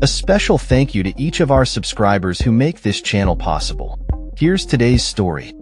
A special thank you to each of our subscribers who make this channel possible. Here's today's story.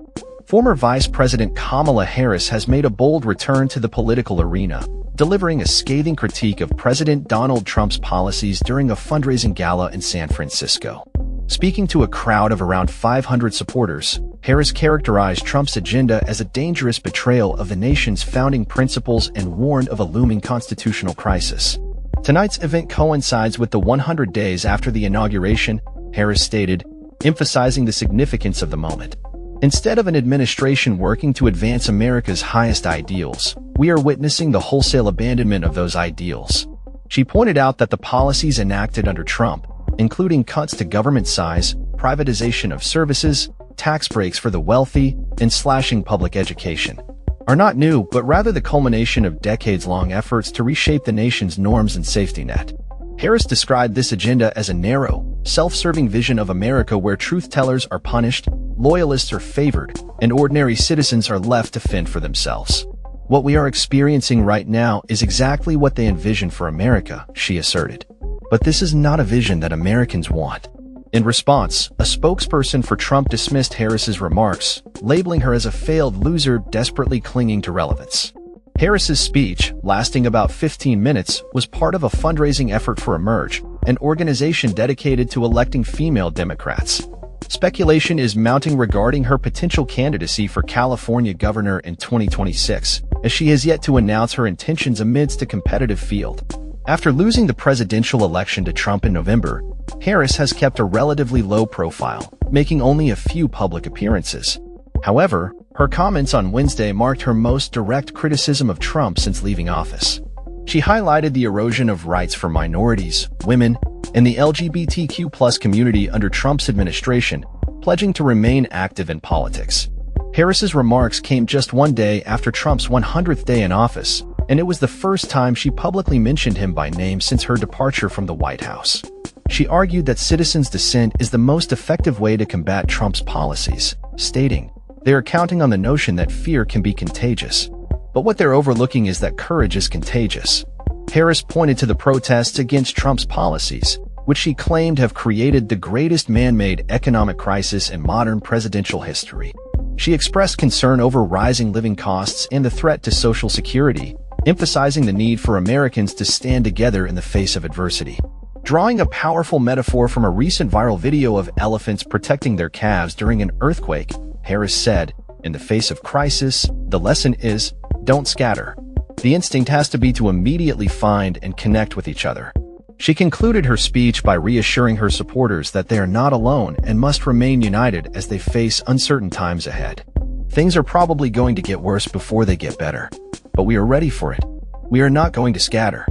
Former Vice President Kamala Harris has made a bold return to the political arena, delivering a scathing critique of President Donald Trump's policies during a fundraising gala in San Francisco. Speaking to a crowd of around 500 supporters, Harris characterized Trump's agenda as a dangerous betrayal of the nation's founding principles and warned of a looming constitutional crisis. Tonight's event coincides with the 100 days after the inauguration, Harris stated, emphasizing the significance of the moment. Instead of an administration working to advance America's highest ideals, we are witnessing the wholesale abandonment of those ideals. She pointed out that the policies enacted under Trump, including cuts to government size, privatization of services, tax breaks for the wealthy, and slashing public education, are not new but rather the culmination of decades-long efforts to reshape the nation's norms and safety net. Harris described this agenda as a narrow, self-serving vision of America where truth-tellers are punished, loyalists are favored, and ordinary citizens are left to fend for themselves. What we are experiencing right now is exactly what they envisioned for America, she asserted. But this is not a vision that Americans want. In response, a spokesperson for Trump dismissed Harris's remarks, labeling her as a failed loser desperately clinging to relevance. Harris's speech, lasting about 15 minutes, was part of a fundraising effort for Emerge, an organization dedicated to electing female Democrats. Speculation is mounting regarding her potential candidacy for California governor in 2026, as she has yet to announce her intentions amidst a competitive field. After losing the presidential election to Trump in November, Harris has kept a relatively low profile, making only a few public appearances. However, her comments on Wednesday marked her most direct criticism of Trump since leaving office. She highlighted the erosion of rights for minorities, women, and the LGBTQ+ community under Trump's administration, pledging to remain active in politics. Harris's remarks came just one day after Trump's 100th day in office, and it was the first time she publicly mentioned him by name since her departure from the White House. She argued that citizens' dissent is the most effective way to combat Trump's policies, stating, "They are counting on the notion that fear can be contagious. But what they're overlooking is that courage is contagious." Harris pointed to the protests against Trump's policies, which she claimed have created the greatest man-made economic crisis in modern presidential history. She expressed concern over rising living costs and the threat to Social Security, emphasizing the need for Americans to stand together in the face of adversity. Drawing a powerful metaphor from a recent viral video of elephants protecting their calves during an earthquake, Harris said, "In the face of crisis, the lesson is, don't scatter. The instinct has to be to immediately find and connect with each other." She concluded her speech by reassuring her supporters that they are not alone and must remain united as they face uncertain times ahead. "Things are probably going to get worse before they get better. But we are ready for it. We are not going to scatter.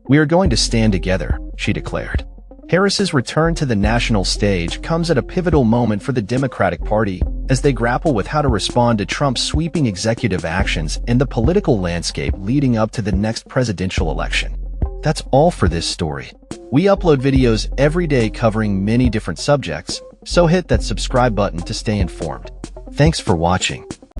We are going to stand together," she declared. Harris's return to the national stage comes at a pivotal moment for the Democratic Party as they grapple with how to respond to Trump's sweeping executive actions and the political landscape leading up to the next presidential election. That's all for this story. We upload videos every day covering many different subjects, so hit that subscribe button to stay informed. Thanks for watching.